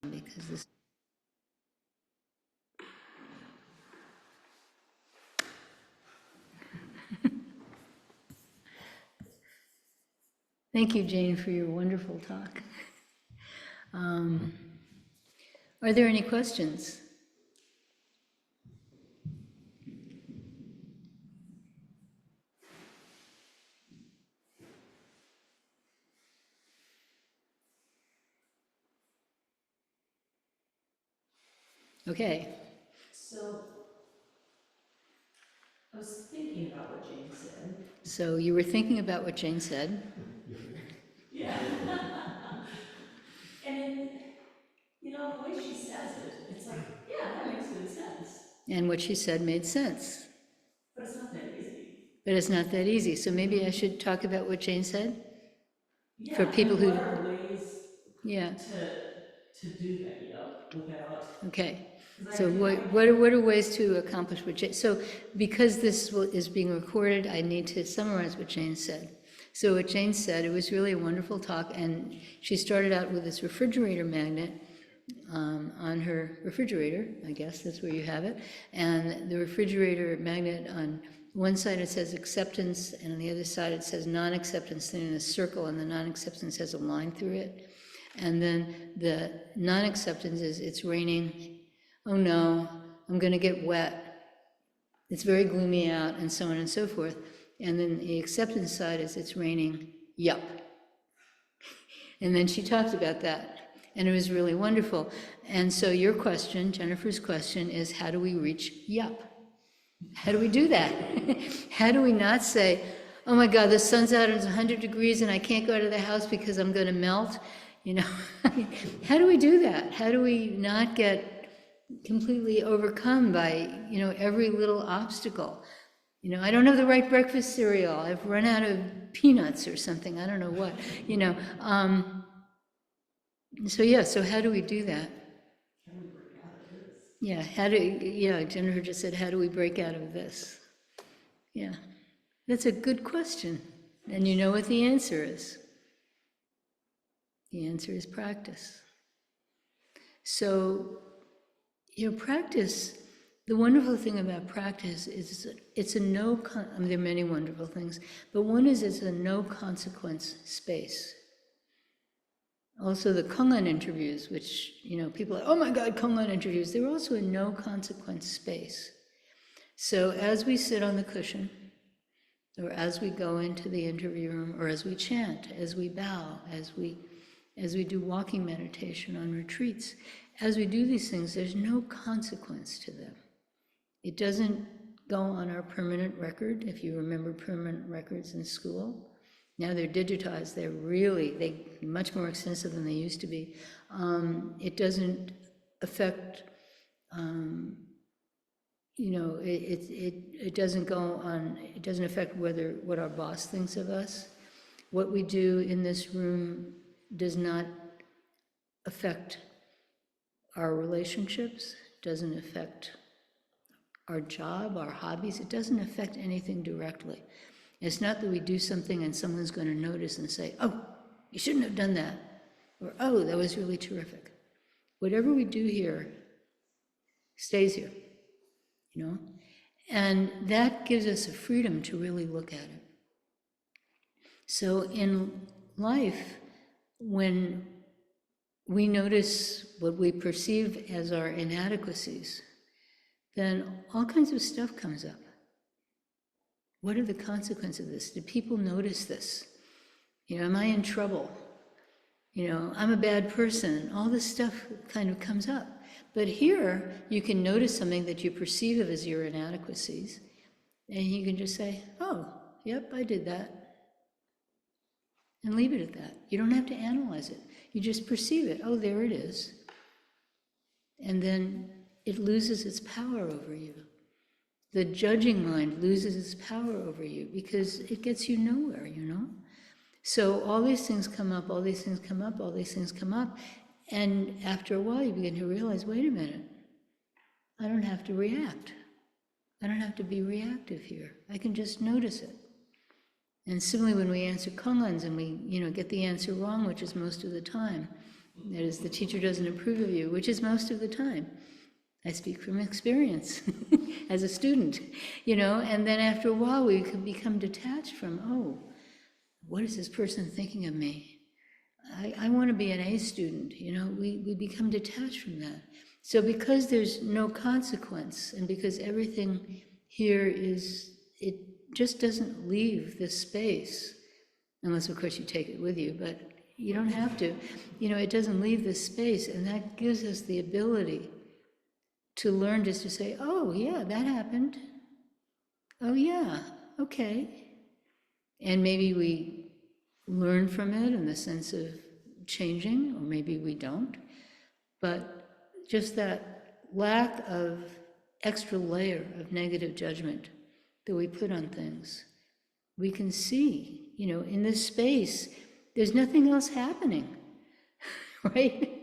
because this. Thank you, Jane, for your wonderful talk. Are there any questions? Okay. So, I was thinking about what Jane said. So you were thinking about what Jane said. Yeah. And the way she says it, it's like, yeah, that makes good sense. And what she said made sense. But it's not that easy. But it's not that easy. So maybe I should talk about what Jane said? Yeah, For people who. what are ways Yeah. to do that, without. Okay. So what are ways to accomplish what Jane, so because this is being recorded, I need to summarize what Jane said. So what Jane said, it was really a wonderful talk, and she started out with this refrigerator magnet on her refrigerator, I guess that's where you have it, and the refrigerator magnet, on one side it says acceptance, and on the other side it says non-acceptance, then in a circle, and the non-acceptance has a line through it. And then the non-acceptance is, it's raining, oh no, I'm going to get wet, it's very gloomy out, and so on and so forth. And then the acceptance side is, it's raining, yup. And then she talked about that, and it was really wonderful. And so your question, Jennifer's question, is how do we reach yup? How do we do that? How do we not say, oh my God, the sun's out and it's 100 degrees and I can't go out of the house because I'm going to melt? How do we do that? How do we not get completely overcome by, every little obstacle? I don't have the right breakfast cereal. I've run out of peanuts or something. I don't know what, So how do we do that? How do we break out of this? Yeah, Jennifer just said, how do we break out of this? Yeah, that's a good question. And you know what the answer is? The answer is practice. So, practice, the wonderful thing about practice is it's a there are many wonderful things, but one is it's a no consequence space. Also the Kongan interviews, which, people are, oh my God, Kongan interviews, they're also a no consequence space. So as we sit on the cushion, or as we go into the interview room, or as we chant, as we bow, as we do walking meditation on retreats, as we do these things, there's no consequence to them. It doesn't go on our permanent record, if you remember permanent records in school. Now they're digitized, they're much more extensive than they used to be. It doesn't affect, it doesn't go on, it doesn't affect what our boss thinks of us. What we do in this room does not affect our relationships, doesn't affect our job, our hobbies. It doesn't affect anything directly. It's not that we do something and someone's going to notice and say, oh, you shouldn't have done that, or oh, that was really terrific. Whatever we do here stays here, and that gives us a freedom to really look at it. So in life, when we notice what we perceive as our inadequacies, then all kinds of stuff comes up. What are the consequences of this? Do people notice this? Am I in trouble? I'm a bad person. All this stuff kind of comes up. But here, you can notice something that you perceive as your inadequacies, and you can just say, oh, yep, I did that. And leave it at that. You don't have to analyze it. You just perceive it. Oh, there it is. And then it loses its power over you. The judging mind loses its power over you because it gets you nowhere, So all these things come up, all these things come up, all these things come up. And after a while, you begin to realize, wait a minute, I don't have to react. I don't have to be reactive here. I can just notice it. And similarly, when we answer kongans and we, get the answer wrong, which is most of the time, That is, the teacher doesn't approve of you, which is most of the time. I speak from experience as a student, and then after a while we can become detached from, oh, what is this person thinking of me? I want to be an A student, we become detached from that. So because there's no consequence, and because everything here it just doesn't leave this space, unless of course you take it with you, but you don't have to, it doesn't leave this space, and that gives us the ability to learn just to say, oh yeah, that happened. Oh yeah, okay. And maybe we learn from it in the sense of changing, or maybe we don't. But just that lack of extra layer of negative judgment that we put on things, we can see, in this space, there's nothing else happening, right?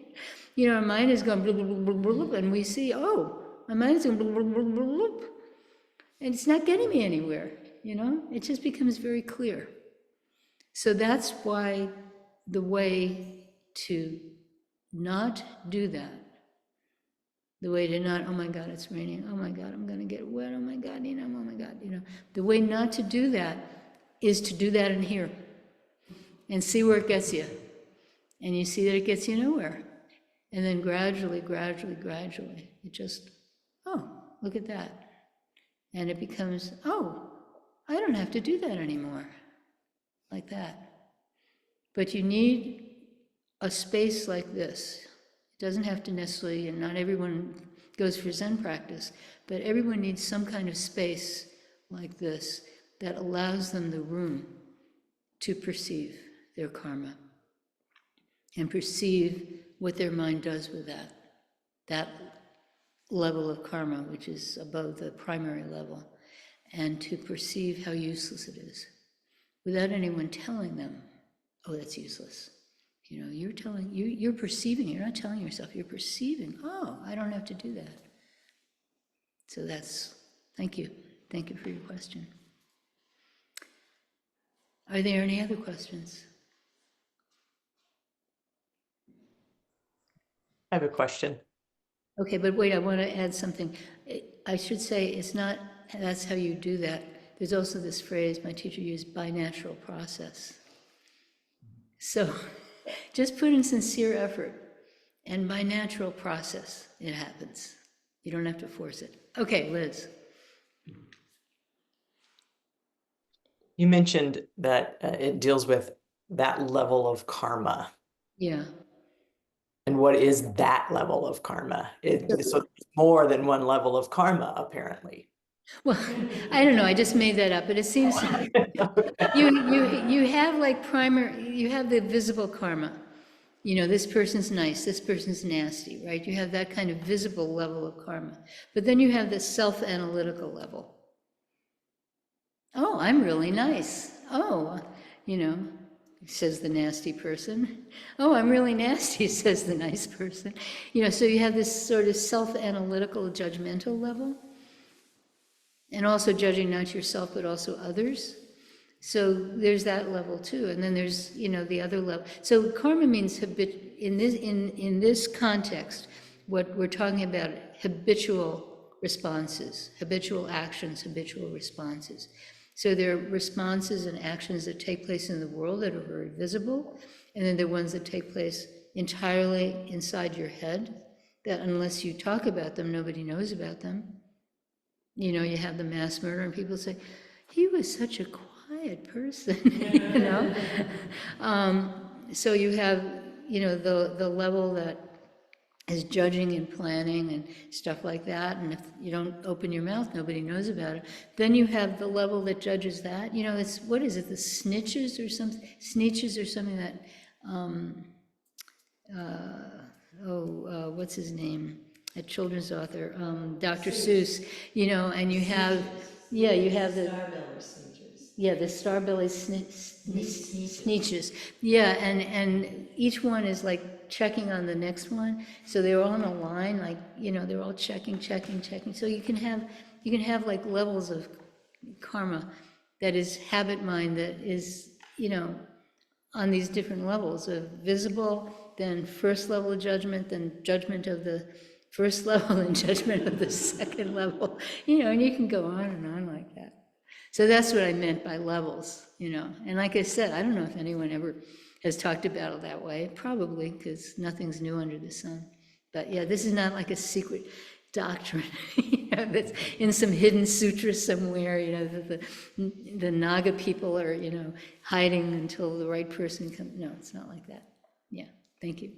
Our mind is going, blah, blah, blah, blah, blah, and we see, oh, my mind is going, blah, blah, blah, blah, blah, and it's not getting me anywhere, it just becomes very clear. So that's why the way to not do that, the way to not, oh my God, it's raining, oh my God, I'm going to get wet, oh my God, oh my God, the way not to do that is to do that in here and see where it gets you. And you see that it gets you nowhere. And then gradually, it just, oh, look at that. And it becomes, oh, I don't have to do that anymore, like that. But you need a space like this. It doesn't have to necessarily, and not everyone goes for Zen practice, but everyone needs some kind of space like this that allows them the room to perceive their karma and perceive what their mind does with that level of karma, which is above the primary level, and to perceive how useless it is, without anyone telling them, oh, that's useless. You're perceiving, you're not telling yourself, you're perceiving, oh, I don't have to do that. So thank you for your question. Are there any other questions? I have a question. Okay, but wait, I want to add something. I should say it's not, that's how you do that. There's also this phrase my teacher used, by natural process. So just put in sincere effort, and by natural process, it happens. You don't have to force it. Okay, Liz. You mentioned that it deals with that level of karma. Yeah. And what is that level of karma? So it's more than one level of karma, apparently. Well, I don't know, I just made that up, but it seems you have like you have the visible karma. This person's nice, this person's nasty, right? You have that kind of visible level of karma. But then you have the self-analytical level. Oh, I'm really nice. Oh, says the nasty person. Oh, I'm really nasty, says the nice person. So you have this sort of self-analytical, judgmental level. And also judging not yourself, but also others. So there's that level too. And then there's, the other level. So karma means in this context, what we're talking about, habitual responses, habitual actions, habitual responses. So there are responses and actions that take place in the world that are very visible, and then there are ones that take place entirely inside your head, that unless you talk about them, nobody knows about them. You have the mass murder, and people say, he was such a quiet person, So you have, the level that is judging and planning and stuff like that, and if you don't open your mouth, nobody knows about it. Then you have the level that judges that. It's, what is it, the snitches or something? Snitches or something that, what's his name? A children's author, Dr. Seuss, and you have, you have the Starbelly sneakers. the starbelly sneetches. Yeah, and each one is like checking on the next one. So they're all in a line, like, they're all checking. So you can have like levels of karma that is habit mind, that is, on these different levels of visible, then first level judgment, then judgment of the first level, and judgment of the second level, and you can go on and on like that. So that's what I meant by levels, And like I said, I don't know if anyone ever has talked about it that way, probably, because nothing's new under the sun. But yeah, this is not like a secret doctrine, that's in some hidden sutra somewhere, that the Naga people are, hiding until the right person comes. No, it's not like that. Yeah, thank you.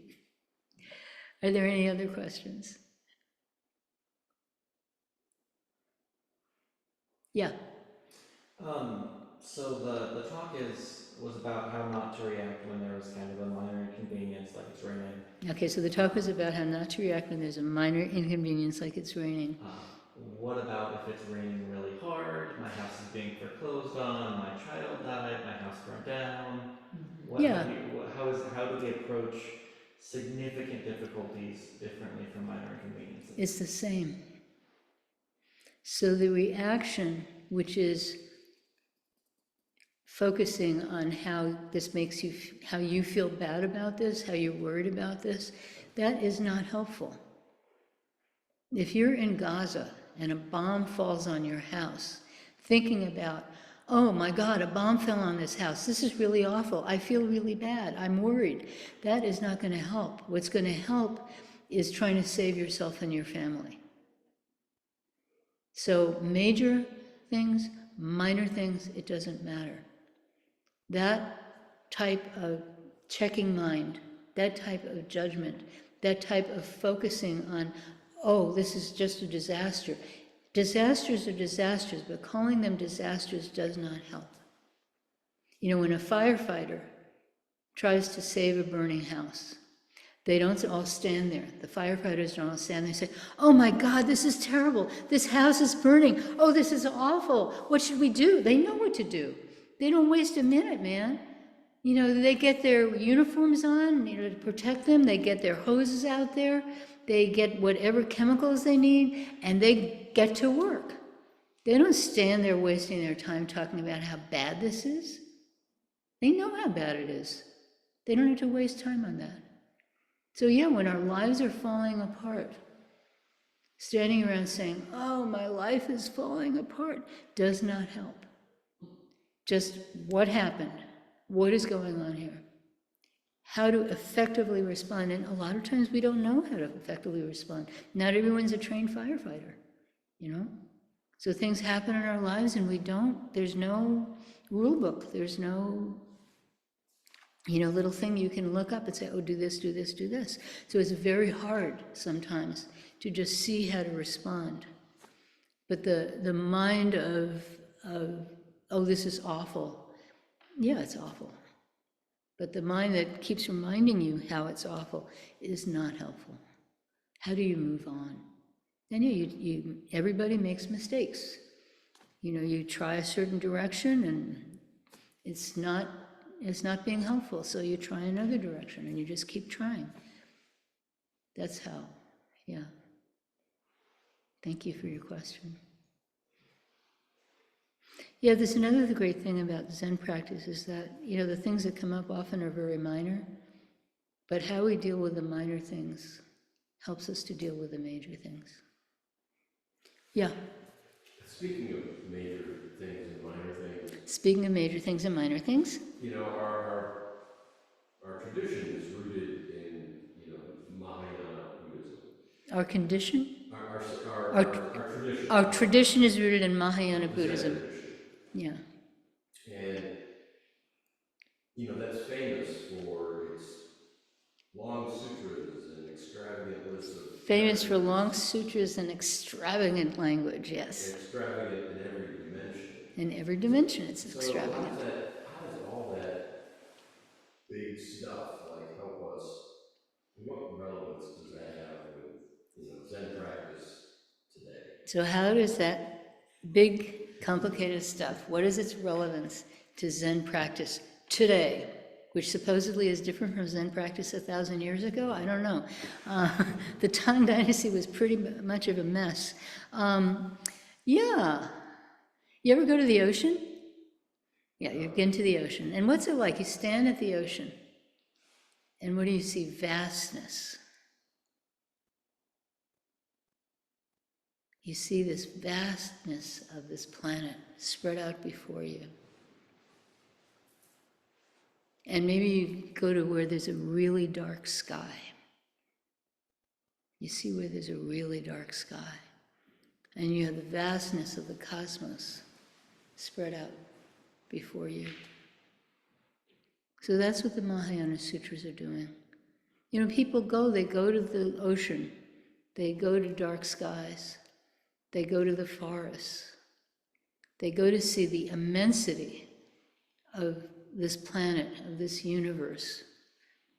Are there any other questions? Yeah. So the talk was about how not to react when there was kind of a minor inconvenience, like it's raining. Okay, so the talk was about how not to react when there's a minor inconvenience, like it's raining. What about if it's raining really hard, my house is being foreclosed on, my child died, my house burned down? Yeah. How do we approach significant difficulties differently from minor inconveniences? It's the same. So the reaction, which is focusing on how this makes you, how you feel bad about this, how you're worried about this, that is not helpful. If you're in Gaza and a bomb falls on your house, thinking about, oh my God, a bomb fell on this house, this is really awful, I feel really bad, I'm worried, that is not going to help. What's going to help is trying to save yourself and your family. So major things, minor things, it doesn't matter. That type of checking mind, that type of judgment, that type of focusing on, oh, this is just a disaster. Disasters are disasters, but calling them disasters does not help. When a firefighter tries to save a burning house, they don't all stand there. The firefighters don't all stand there and say, oh my God, this is terrible. This house is burning. Oh, this is awful. What should we do? They know what to do. They don't waste a minute, man. They get their uniforms on, to protect them. They get their hoses out there. They get whatever chemicals they need, and they get to work. They don't stand there wasting their time talking about how bad this is. They know how bad it is. They don't have to waste time on that. So yeah, when our lives are falling apart, standing around saying, oh, my life is falling apart, does not help. Just what happened? What is going on here? How to effectively respond. And a lot of times we don't know how to effectively respond. Not everyone's a trained firefighter, So things happen in our lives and we don't, there's no rule book. There's no, little thing you can look up and say, oh, do this, do this, do this. So it's very hard sometimes to just see how to respond. But the mind of oh, this is awful. Yeah, it's awful. But the mind that keeps reminding you how it's awful is not helpful. How do you move on? And everybody makes mistakes. You try a certain direction and it's not being helpful, so you try another direction and you just keep trying. That's how, yeah. Thank you for your question. Yeah, there's another great thing about Zen practice is that, the things that come up often are very minor, but how we deal with the minor things helps us to deal with the major things. Yeah. Speaking of major things and minor things. Speaking of major things and minor things. Our tradition is rooted in, Mahayana Buddhism. Our condition? Our tradition. Our tradition is rooted in Mahayana Buddhism. Yeah. And, that's famous for its long sutras and extravagant lists of... Famous for long sutras and extravagant language, yes. Extravagant in every dimension. In every dimension, it's extravagant. How does all that big stuff, help us? What relevance does that have with, Zen practice today? So how does that big, complicated stuff, what is its relevance to Zen practice today, which supposedly is different from Zen practice 1,000 years ago? I don't know. The Tang Dynasty was pretty much of a mess. Yeah. You ever go to the ocean? Yeah, you've been to the ocean. And what's it like? You stand at the ocean. And what do you see? Vastness. You see this vastness of this planet spread out before you. And maybe you go to where there's a really dark sky. You see where there's a really dark sky. And you have the vastness of the cosmos spread out before you. So that's what the Mahayana Sutras are doing. You know, people they go to the ocean, they go to dark skies, they go to the forests, they go to see the immensity of this planet, of this universe.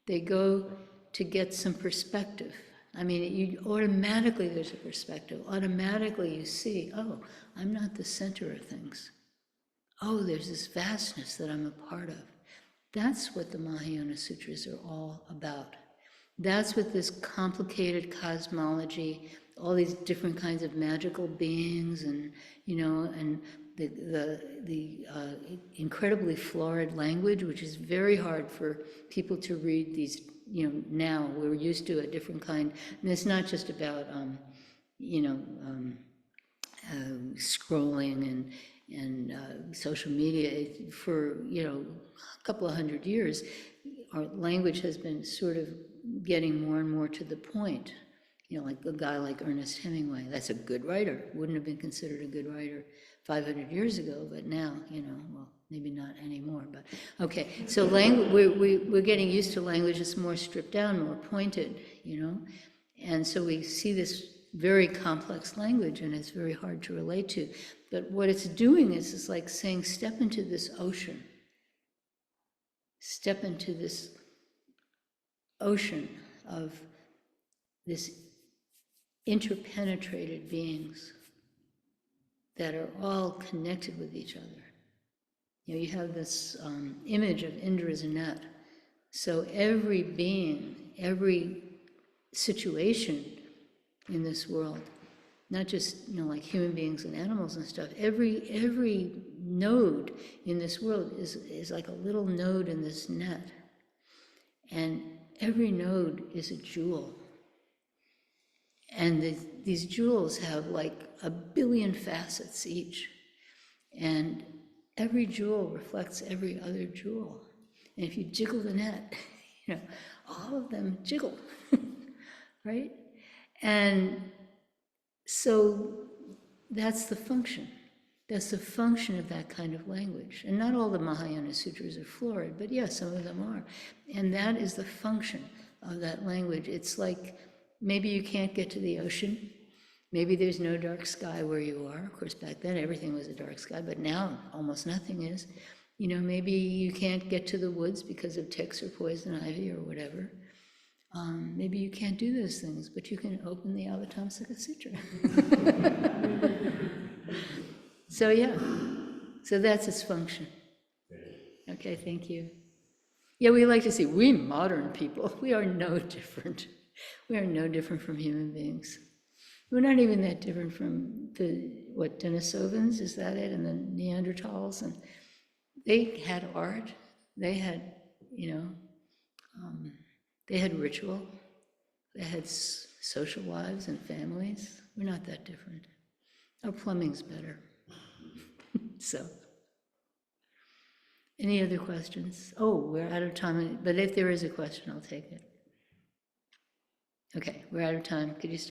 They go to get some perspective. I mean, automatically there's a perspective. Automatically you see, oh, I'm not the center of things. Oh, there's this vastness that I'm a part of. That's what the Mahayana Sutras are all about. That's what this complicated cosmology, all these different kinds of magical beings, and and the incredibly florid language, which is very hard for people to read these. Now we're used to a different kind, and it's not just about scrolling and social media. For a couple of hundred years, our language has been sort of getting more and more to the point. Like a guy like Ernest Hemingway, that's a good writer. Wouldn't have been considered a good writer 500 years ago, but now, well, maybe not anymore, but okay. So we're getting used to language that's more stripped down, more pointed, and so we see this very complex language, and it's very hard to relate to. But what it's doing is it's like saying, step into this ocean. Step into this ocean of this interpenetrated beings that are all connected with each other. You have this image of Indra's net. So every being, every situation in this world, not just like human beings and animals and stuff, every node in this world is like a little node in this net. And every node is a jewel. And these jewels have like 1 billion facets each. And every jewel reflects every other jewel. And if you jiggle the net, all of them jiggle, right? And so that's the function. That's the function of that kind of language. And not all the Mahayana Sutras are florid, but yes, some of them are. And that is the function of that language. It's like, maybe you can't get to the ocean. Maybe there's no dark sky where you are. Of course, back then everything was a dark sky, but now almost nothing is. Maybe you can't get to the woods because of ticks or poison ivy or whatever. Maybe you can't do those things, but you can open the Avatamsaka Sutra. So yeah, so that's its function. Okay, thank you. Yeah, we like to see, we modern people, we are no different. We are no different from human beings. We're not even that different from the Denisovans, is that it? And the Neanderthals, and they had art, they had, they had ritual, they had social lives and families. We're not that different. Our plumbing's better. So, any other questions? Oh, we're out of time, but if there is a question, I'll take it. Okay, we're out of time. Could you start?